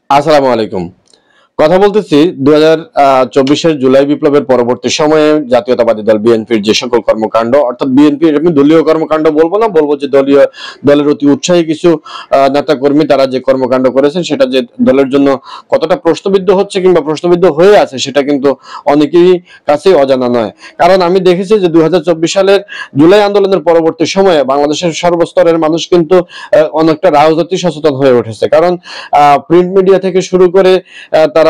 আসসালামু আলাইকুম। কথা বলতেছি ২০২৪-এর জুলাই বিপ্লবের পরবর্তী সময়ে জাতীয়তাবাদী দল বিএনপির যে সকল কর্মকাণ্ড, অর্থাৎ বিএনপির আমি দলীয় কর্মকাণ্ড বলবো না, বলবো যে দলের অতি উৎসাহী কিছু নেতাকর্মী তারা যে কর্মকাণ্ড করেছেন সেটা যে দলের জন্য কতটা প্রশ্নবিদ্ধ হচ্ছে কিংবা প্রশ্নবিদ্ধ হয়ে আছে সেটা কিন্তু অনেকেরই কাছেই অজানা নয়। কারণ আমি দেখেছি যে ২০২৪ সালের জুলাই আন্দোলনের পরবর্তী সময়ে বাংলাদেশের সর্বস্তরের মানুষ কিন্তু অনেকটা রাজনৈতিক সচেতন হয়ে উঠেছে। কারণ প্রিন্ট মিডিয়া থেকে শুরু করে তারা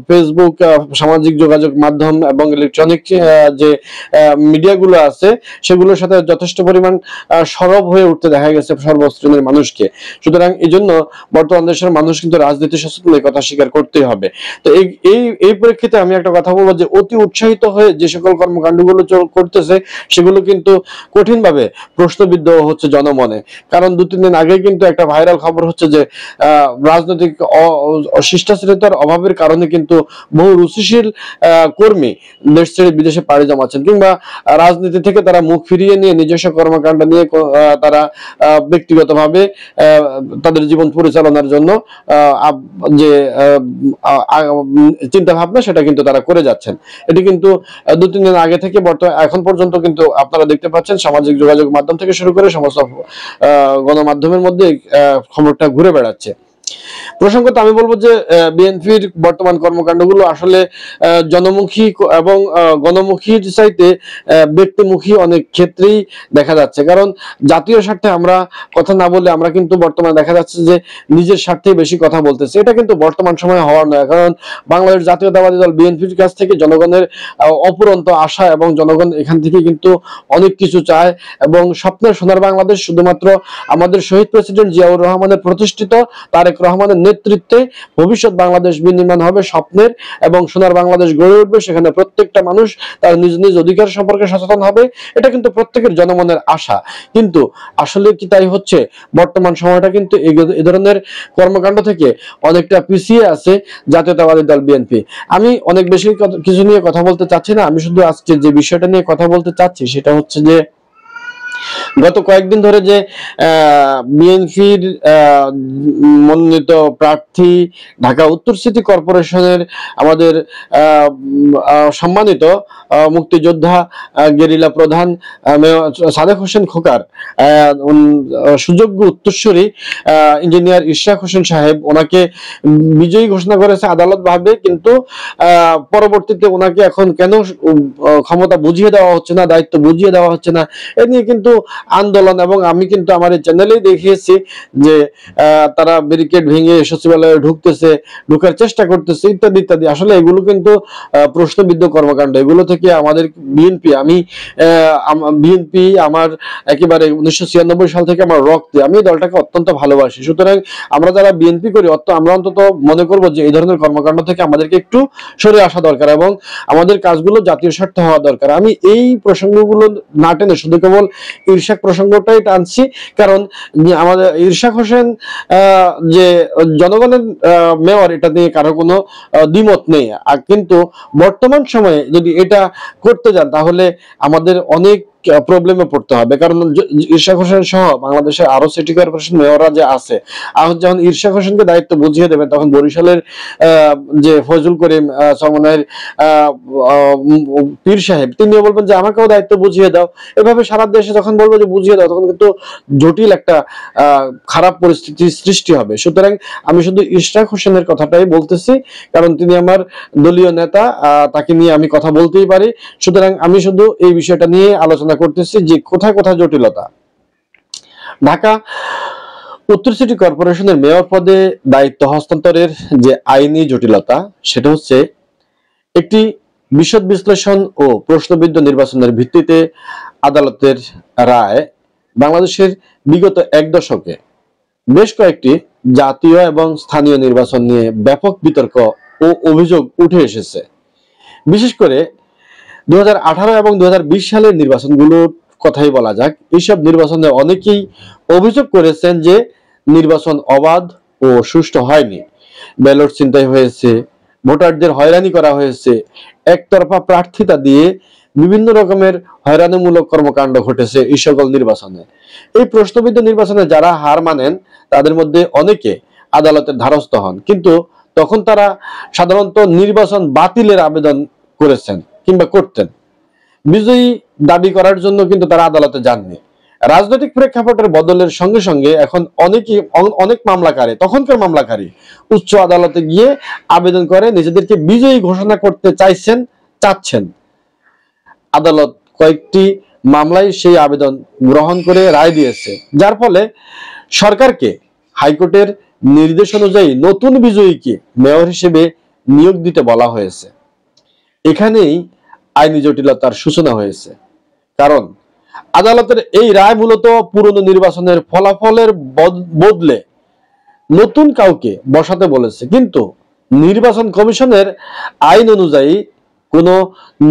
ফেসবুক, সামাজিক যোগাযোগ মাধ্যম এবং ইলেকট্রনিক যে মিডিয়াগুলো আছে সেগুলোর সাথে যথেষ্ট পরিমাণ সরব হয়ে উঠতে দেখা গেছে সর্বশ্রেণীর মানুষকে। সুতরাং এই জন্য বর্তমান দেশের মানুষ কিন্তু রাজনীতি সচেতন, এই কথা স্বীকার করতেই হবে। তো এই এই এই প্রেক্ষিতে আমি একটা কথা বলবো যে অতি উৎসাহিত হয়ে যে সকল কর্মকাণ্ডগুলো করতেছে সেগুলো কিন্তু কঠিনভাবে প্রশ্নবিদ্ধ হচ্ছে জনমনে। কারণ ২-৩ দিন আগে কিন্তু একটা ভাইরাল খবর হচ্ছে যে রাজনৈতিক শিষ্টাচারিতার অভাবের কারণে কিন্তু বহু রুচিশীল কর্মী দেশ ছেড়ে বিদেশে পাড়ি জমাচ্ছেন, কিংবা রাজনীতি থেকে তারা মুখ ফিরিয়ে নিয়ে নিজস্ব কর্মকাণ্ড নিয়ে তারা ব্যক্তিগতভাবে তাদের জীবন পরিচালনার জন্য যে চিন্তা ভাবনা সেটা কিন্তু তারা করে যাচ্ছেন। এটি কিন্তু ২-৩ দিন আগে থেকে এখন পর্যন্ত কিন্তু আপনারা দেখতে পাচ্ছেন সামাজিক যোগাযোগ মাধ্যম থেকে শুরু করে সমস্ত গণমাধ্যমের মধ্যে খবরটা ঘুরে বেড়াচ্ছে। প্রসঙ্গত আমি বলবো যে বিএনপির বর্তমান কর্মকাণ্ডগুলো আসলে জনমুখী এবং গণমুখীর চাইতে ব্যক্তিমুখী অনেক ক্ষেত্রেই দেখা যাচ্ছে। কারণ জাতীয় স্বার্থে আমরা কথা না বলে আমরা কিন্তু বর্তমানে দেখা যাচ্ছে যে নিজের স্বার্থে বেশি কথা বলতেছে। এটা কিন্তু বর্তমান সময়ে হওয়ার নয়। কারণ বাংলাদেশ জাতীয়তাবাদী দল বিএনপির কাছ থেকে জনগণের অপুরন্ত আশা এবং জনগণ এখান থেকে কিন্তু অনেক কিছু চায় এবং স্বপ্নের সোনার বাংলাদেশ শুধুমাত্র আমাদের শহীদ প্রেসিডেন্ট জিয়াউর রহমানের প্রতিষ্ঠিত তারেক রহমানের নেতৃত্বে ভবিষ্যৎ বাংলাদেশ বিনির্মাণ হবে স্বপ্নের, এবং সোনার বাংলাদেশ গড়ে উঠবে। সেখানে প্রত্যেকটা মানুষ তার নিজ নিজ অধিকার সম্পর্কে সচেতন হবে। এটা কিন্তু প্রত্যেকের জনমনের আশা। কিন্তু আসলে কি তাই হচ্ছে? বর্তমান সময়টা কিন্তু এই ধরনের কর্মকাণ্ড থেকে অনেকটা পিছিয়ে আছে জাতীয়তাবাদী দল বিএনপি। আমি অনেক বেশি কিছু নিয়ে কথা বলতে চাচ্ছি না। আমি শুধু আজকে যে বিষয়টা নিয়ে কথা বলতে চাচ্ছি সেটা হচ্ছে যে গত কয়েকদিন ধরে যে বিএনপির মনোনীত প্রার্থী ঢাকা উত্তর সিটি কর্পোরেশনের আমাদের সম্মানিত মুক্তিযোদ্ধা গেরিলা প্রধান সাদেক হোসেন খোকার সুযোগ্য উত্তরসূরি ইঞ্জিনিয়ার ইশরাক হোসেন সাহেব ওনাকে বিজয়ী ঘোষণা করেছে আদালত ভাবে। কিন্তু পরবর্তীতে ওনাকে এখন কেন ক্ষমতা বুঝিয়ে দেওয়া হচ্ছে না, দায়িত্ব বুঝিয়ে দেওয়া হচ্ছে না, এ নিয়ে কিন্তু আন্দোলন, এবং আমি কিন্তু আমার এই চ্যানেলেই দেখিয়েছি যে তারা ব্যারিকেড ভেঙে সচিবালয়ে ঢুকার চেষ্টা করতেছে ইত্যাদি ইত্যাদি। আসলে এগুলো কিন্তু প্রশ্নবিদ্ধ কর্মকাণ্ড। এগুলো থেকে আমাদের বিএনপি আমার একেবারে ১৯৯৬ সাল থেকে আমার রক্তে, আমি দলটাকে অত্যন্ত ভালোবাসি। সুতরাং আমরা যারা বিএনপি করি আমরা অন্তত মনে করব যে এই ধরনের কর্মকাণ্ড থেকে আমাদেরকে একটু সরে আসা দরকার এবং আমাদের কাজগুলো জাতীয় স্বার্থে হওয়া দরকার। আমি এই প্রসঙ্গগুলো না টেনে শুধু কেবল ইরশাক প্রসঙ্গটাই টানছি, কারণ আমাদের ইরশাক হোসেন যে জনগণের মেয়র, এটা নিয়ে কারো কোনো দ্বিমত নেই। কিন্তু বর্তমান সময়ে যদি এটা করতে যান তাহলে আমাদের অনেক প্রবলেমে পড়তে হবে। কারণ ইরশাক হোসেন সহ বাংলাদেশের আরো সিটি কর্পোরেশন মেয়ররা যে আছে, যখন ইরশাক হোসেনকে দায়িত্ব বুঝিয়ে দেবেন তখন বরিশালের যে ফজল করিম সমন্বয়ের পীর সাহেব, তিনিও বলবেন যে আমাকেও দায়িত্ব বুঝিয়ে দাও। এভাবে সারা দেশে যখন বলবো যে বুঝিয়ে দাও, তখন কিন্তু জটিল একটা খারাপ পরিস্থিতির সৃষ্টি হবে। সুতরাং আমি শুধু ইশরাক হোসেনের কথাটাই বলতেছি, কারণ তিনি আমার দলীয় নেতা, তাকে নিয়ে আমি কথা বলতেই পারি। সুতরাং আমি শুধু এই বিষয়টা নিয়ে আলোচনা করতেছি যে কোথায় কোথায় জটিলতা। ঢাকা উত্তর সিটি কর্পোরেশনের মেয়র পদে দায়িত্ব হস্তান্তরের যে আইনি জটিলতা, সেটা হচ্ছে একটি বিশদ বিশ্লেষণ ও প্রশ্নবিদ্ধ নির্বাচনের ভিত্তিতে আদালতের রায় বাংলাদেশের বিগত এক দশকে বেশ কয়েকটি জাতীয় এবং স্থানীয় নির্বাচন নিয়ে ব্যাপক বিতর্ক ও অভিযোগ উঠে এসেছে। বিশেষ করে ২০১৮ এবং ২০২০ সালের নির্বাচনগুলোর কথাই বলা যাক। এইসব নির্বাচনে অনেকেই অভিযোগ করেছেন যে নির্বাচন অবাধ ও সুষ্ঠু হয়নি, ব্যালট ছিনতাই হয়েছে, ভোটারদের হয়রানি করা হয়েছে, একতরফা প্রার্থিতা দিয়ে বিভিন্ন রকমের হয়রানিমূলক কর্মকাণ্ড ঘটেছে এই সকল নির্বাচনে। এই প্রশ্নবিদ্ধ নির্বাচনে যারা হার মানেন তাদের মধ্যে অনেকে আদালতের দ্বারস্থ হন, কিন্তু তখন তারা সাধারণত নির্বাচন বাতিলের আবেদন করেছেন কিংবা করতেন। বিজয়ী দাবি করার জন্য কিন্তু তারা আদালতে যাননি। রাজনৈতিক প্রেক্ষাপটের বদলের সঙ্গে সঙ্গে এখন অনেক মামলাকারী, তখনকার মামলাকারী উচ্চ আদালতে গিয়ে আবেদন করে নিজেদেরকে বিজয়ী ঘোষণা করতে চাচ্ছেন। আদালত কয়েকটি মামলায় সেই আবেদন গ্রহণ করে রায় দিয়েছে, যার ফলে সরকারকে হাইকোর্টের নির্দেশ অনুযায়ী নতুন বিজয়ীকে মেয়র হিসেবে নিয়োগ দিতে বলা হয়েছে। এখানেই আইনি জটিলতার সূচনা হয়েছে, কারণ আদালতের এই রায় মূলত পুরনো নির্বাচনের ফলাফলের বদলে নতুন কাউকে বসাতে বলেছে। কিন্তু নির্বাচন কমিশনের আইন অনুযায়ী কোনো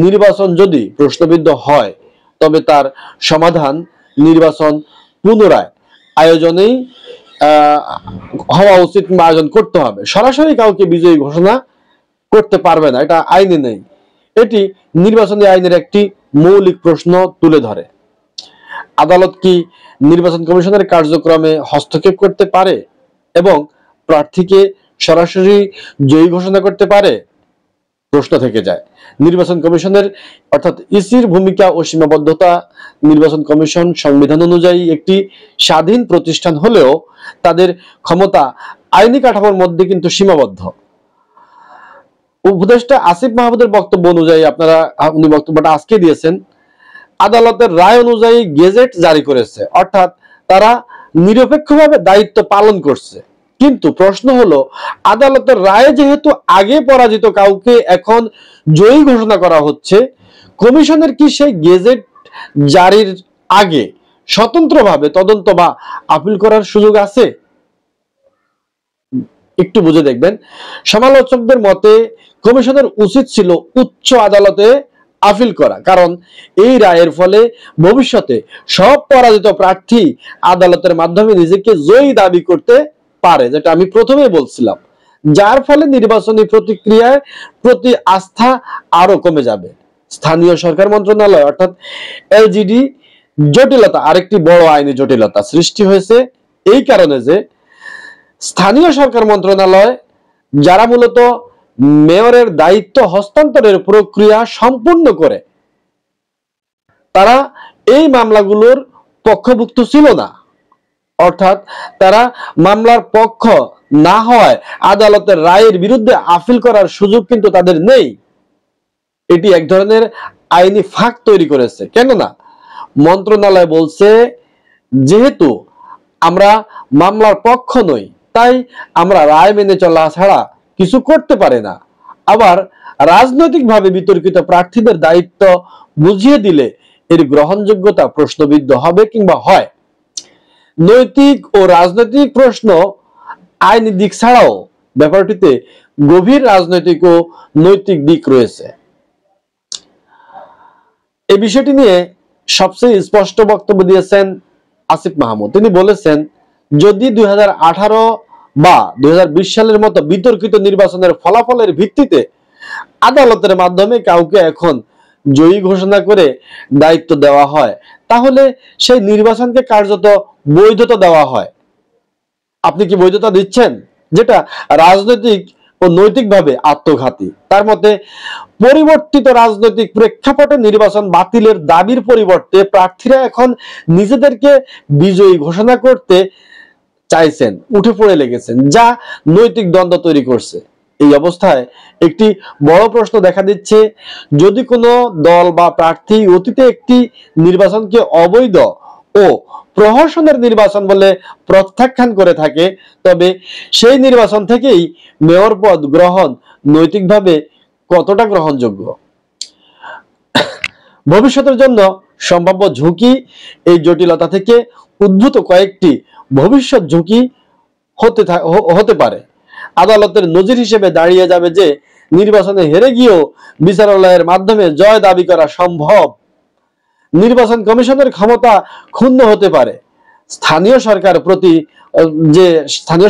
নির্বাচন যদি প্রশ্নবিদ্ধ হয় তবে তার সমাধান নির্বাচন পুনরায় আয়োজনেই হওয়া উচিত বা আয়োজন করতে হবে। সরাসরি কাউকে বিজয়ী ঘোষণা করতে পারবে না, এটা আইনে নেই। এটি নির্বাচনী আইনের একটি মৌলিক প্রশ্ন তুলে ধরে। আদালত কি নির্বাচন কমিশনের কার্যক্রমে হস্তক্ষেপ করতে পারে এবং প্রার্থীকে সরাসরি জয়ী ঘোষণা করতে পারে? প্রশ্ন থেকে যায়। নির্বাচন কমিশনের অর্থাৎ ইসির ভূমিকা ও সীমাবদ্ধতা। নির্বাচন কমিশন সংবিধান অনুযায়ী একটি স্বাধীন প্রতিষ্ঠান হলেও তাদের ক্ষমতা আইনি কাঠামোর মধ্যে কিন্তু সীমাবদ্ধ। উপদেষ্টা আসিফ মাহমুদের বক্তব্য অনুযায়ী উনি বক্তব্যটা আজকে দিয়েছেন, আদালতের রায় অনুযায়ী গেজেট জারি করেছে, অর্থাৎ তারা নিরপেক্ষভাবে দায়িত্ব পালন করছে। কিন্তু প্রশ্ন হলো, আদালতের রায়ে যেহেতু আগে পরাজিত কাউকে এখন জয়ী ঘোষণা করা হচ্ছে, কমিশনের কি সেই গেজেট জারির আগে স্বতন্ত্রভাবে তদন্ত বা আপিল করার সুযোগ আছে? একটু বুঝে দেখবেন। সমালোচকদের মতে কমিশনের উচিত ছিল উচ্চ আদালতে আপিল করা, কারণ এই রায়ের ফলে ভবিষ্যতে সব পরাজিত প্রার্থী আদালতের মাধ্যমে নিজেকে জয়ী দাবি করতে পারে, যেটা আমি প্রথমে বলছিলাম, যার ফলে নির্বাচনী প্রতিক্রিয়ার প্রতি আস্থা আরো কমে যাবে। স্থানীয় সরকার মন্ত্রণালয় অর্থাৎ এলজিডি জটিলতা আরেকটি বড় আইনি জটিলতা সৃষ্টি হয়েছে এই কারণে যে স্থানীয় সরকার মন্ত্রণালয়, যারা মূলত মেয়রের দায়িত্ব হস্তান্তরের প্রক্রিয়া সম্পূর্ণ করে, তারা এই মামলাগুলোর পক্ষভুক্ত ছিল না। অর্থাৎ তারা মামলার পক্ষ না হওয়ায় আদালতের রায়ের বিরুদ্ধে আপিল করার সুযোগ কিন্তু তাদের নেই। এটি এক ধরনের আইনি ফাঁক তৈরি করেছে। কেননা মন্ত্রণালয় বলছে, যেহেতু আমরা মামলার পক্ষ নই, তাই আমরা রায় মেনে চলা ছাড়া কিছু করতে পারি না। আবার রাজনৈতিকভাবে বিতর্কিত প্রার্থীদের দায়িত্ব বুঝিয়ে দিলে এর গ্রহণযোগ্যতা প্রশ্নবিদ্ধ হবে কিংবা হয়। নৈতিক ও রাজনৈতিক প্রশ্ন আইনি দিক ছাড়াও ব্যাপারটিতে গভীর রাজনৈতিক ও নৈতিক দিক রয়েছে। এই বিষয়টি নিয়ে সবচেয়ে স্পষ্ট বক্তব্য দিয়েছেন আসিফ মাহমুদ। তিনি বলেছেন, যদি 2018 বা 2020 সালের মতো বিতর্কিত নির্বাচনের ফলাফলের ভিত্তিতে আদালতের মাধ্যমে কাউকে এখন জয়ী ঘোষণা করে দায়িত্ব দেওয়া হয়, তাহলে সেই নির্বাচনকে কার্যত বৈধতা দেওয়া হয়। আপনি কি বৈধতা দিচ্ছেন, যেটা রাজনৈতিক ও নৈতিকভাবে আত্মঘাতী। তার মতে পরিবর্তিত রাজনৈতিক প্রেক্ষাপটে নির্বাচন বাতিলের দাবির পরিবর্তে প্রার্থীরা এখন নিজেদেরকে বিজয়ী ঘোষণা করতে চাইছেন, উঠে পড়ে লেগেছেন, যা নৈতিক দ্বন্দ্ব তৈরি করছে। এই অবস্থায় একটি বড় প্রশ্ন দেখা দিচ্ছে, যদি কোনো দল বা প্রার্থী অতীতে একটি নির্বাচনকে অবৈধ ও প্রহসনের নির্বাচন বলে প্রত্যাখ্যান করে থাকে, তবে সেই নির্বাচন থেকেই মেয়র পদ গ্রহণ নৈতিকভাবে কতটা গ্রহণযোগ্য? ভবিষ্যতের জন্য সম্ভাব্য ঝুঁকি। এই জটিলতা থেকে উদ্ভূত কয়েকটি ভবিষ্যৎ ঝুঁকি হতে পারে। আদালতের নজির হিসেবে দাঁড়িয়ে যাবে যে নির্বাচনে হেরে গিয়েও বিচারালয়ের মাধ্যমে জয় দাবি করা সম্ভব। নির্বাচন কমিশনের ক্ষমতা ক্ষুণ্ণ হতে পারে। স্থানীয়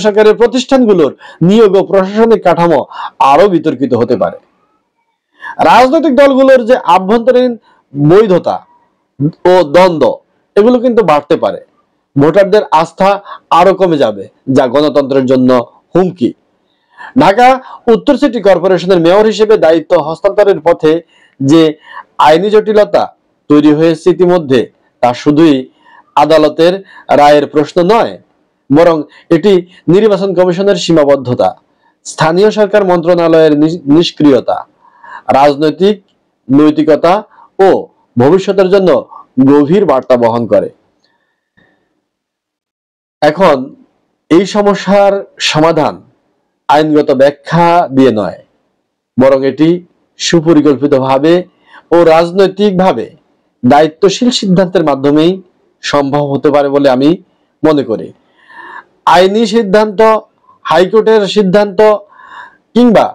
সরকারের প্রতিষ্ঠানগুলোর নিয়োগ ও প্রশাসনিক কাঠামো আরো বিতর্কিত হতে পারে। রাজনৈতিক দলগুলোর যে আভ্যন্তরীণ বৈধতা ও দ্বন্দ্ব, এগুলো কিন্তু বাড়তে পারে। ভোটারদের আস্থা আরো কমে যাবে, যা গণতন্ত্রের জন্য হুমকি। ঢাকা উত্তর সিটি কর্পোরেশনের মেয়র হিসেবে দায়িত্ব হস্তান্তরের পথে যে আইনি জটিলতা তৈরি হয়েছে ইতিমধ্যে, তা শুধুই আদালতের রায়ের প্রশ্ন নয়, বরং এটি নির্বাচন কমিশনের সীমাবদ্ধতা, স্থানীয় সরকার মন্ত্রণালয়ের নিষ্ক্রিয়তা, রাজনৈতিক নৈতিকতা ও ভবিষ্যতের জন্য গভীর বার্তা বহন করে। এখন এই সমস্যার সমাধান আইনগত ব্যাখ্যা দিয়ে নয়, বরং এটি সুপরিকল্পিতভাবে ও রাজনৈতিকভাবে দায়িত্বশীল সিদ্ধান্তের মাধ্যমেই সম্ভব হতে পারে বলে আমি মনে করি। আইনি সিদ্ধান্ত, হাইকোর্টের সিদ্ধান্ত কিংবা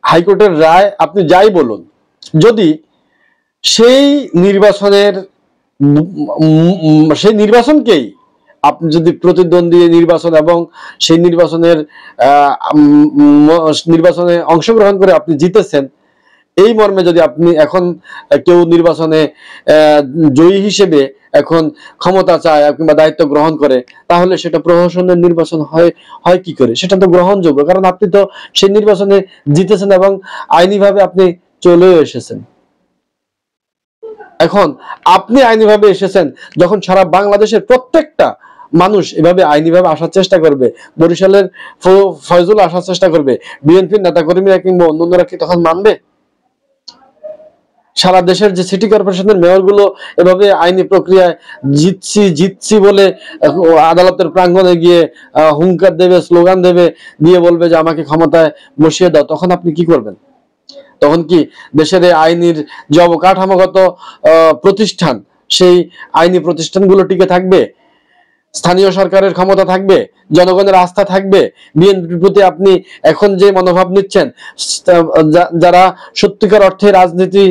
হাইকোর্টের রায়, আপনি যাই বলুন, যদি সেই নির্বাচনকেই আপনি যদি প্রতিদ্বন্দ্বী নির্বাচন এবং সেই নির্বাচনে অংশগ্রহণ করে আপনি জিতেছেন, এই মর্মে যদি আপনি এখন কেউ নির্বাচনে জয়ী হিসেবে এখন ক্ষমতা চায় কিংবা দায়িত্ব গ্রহণ করে, তাহলে সেটা প্রহসনের নির্বাচন হয় কি করে? সেটা তো গ্রহণযোগ্য, কারণ আপনি তো সেই নির্বাচনে জিতেছেন এবং আইনিভাবে আপনি চলেও এসেছেন। এখন আপনি আইনিভাবে এসেছেন, যখন সারা বাংলাদেশের প্রত্যেকটা মানুষ এভাবে আইনিভাবে আসার চেষ্টা করবে, বরিশালের ফয়জুল আসার চেষ্টা করবে, বিএনপির নেতাকর্মীরা কিংবা অন্যান্যরা কি তখন মানবে? সারা দেশের যে সিটি কর্পোরেশনের মেয়রগুলো এভাবে আইনি প্রক্রিয়ায় জিতছি বলে আদালতের প্রাঙ্গণে গিয়ে হুঙ্কার দেবে, স্লোগান দেবে, দিয়ে বলবে যে আমাকে ক্ষমতায় বসিয়ে দাও, তখন আপনি কি করবেন? তখন কি দেশের আইনের যে অবকাঠামোগত প্রতিষ্ঠান, সেই আইনি প্রতিষ্ঠানগুলো টিকে থাকবে? স্থানীয় সরকারের ক্ষমতা থাকবে? জনগণের আস্থা থাকবে? বিএনপির প্রতি আপনি এখন যে মনোভাব নিচ্ছেন, যারা সত্যিকার অর্থে রাজনীতি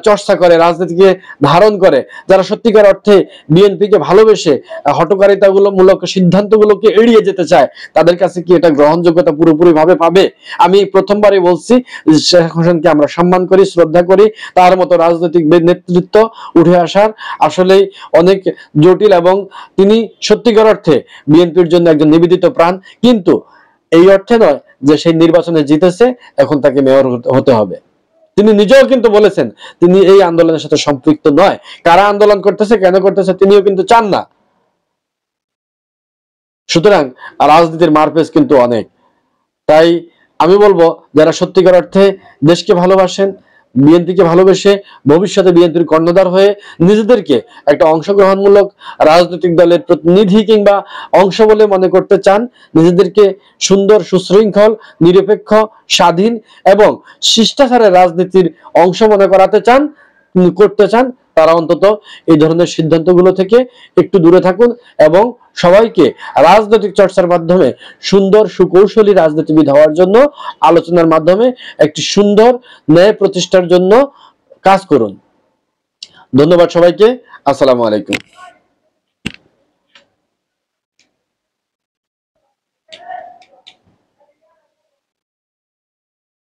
চর্চা করে, রাজনীতিকে ধারণ করে, যারা সত্যিকার অর্থে বিএনপিকে ভালোবেসে হটকারিতামূলক সিদ্ধান্তগুলোকে এড়িয়ে যেতে চায়, তাদের কাছে কি এটা গ্রহণযোগ্যতা পুরোপুরি ভাবে পাবে? আমি প্রথমবারই বলছি, শেখ হোসেনকে আমরা সম্মান করি, শ্রদ্ধা করি, তার মতো রাজনৈতিক নেতৃত্ব উঠে আসার আসলেই অনেক জটিল, এবং তিনি সত্যিকার অর্থে বিএনপির জন্য একজন নিবেদিত প্রাণ। কিন্তু এই অর্থে নয় যে সেই নির্বাচনে জিতেছে এখন তাকে মেয়র হতে হবে। তিনি নিজেও কিন্তু বলেছেন তিনি এই আন্দোলনের সাথে সম্পৃক্ত নয়। কারা আন্দোলন করতেছে, কেন করতেছে, তিনিও কিন্তু চান না। সুতরাং রাজনীতির মারপেজ কিন্তু অনেক। তাই আমি বলবো, যারা সত্যিকার অর্থে দেশকে ভালোবাসেন, বিএনপিকে ভালোবেসে ভবিষ্যতে বিএনপির কর্ণধার হয়ে নিজেদেরকে একটা অংশগ্রহণমূলক রাজনৈতিক দলের প্রতিনিধি কিংবা অংশ বলে মনে করতে চান, নিজেদেরকে সুন্দর, সুশৃঙ্খল, নিরপেক্ষ, স্বাধীন এবং শিষ্টাচারের রাজনীতির অংশ মনে করতে চান, তারা অন্তত এই ধরনের সিদ্ধান্তগুলো থেকে একটু দূরে থাকুন এবং সবাইকে রাজনৈতিক চর্চার মাধ্যমে সুন্দর, সুকৌশলী রাজনীতিবিদ হওয়ার জন্য আলোচনার মাধ্যমে একটি সুন্দর ন্যায় প্রতিষ্ঠার জন্য কাজ করুন। ধন্যবাদ সবাইকে। আসসালামু আলাইকুম।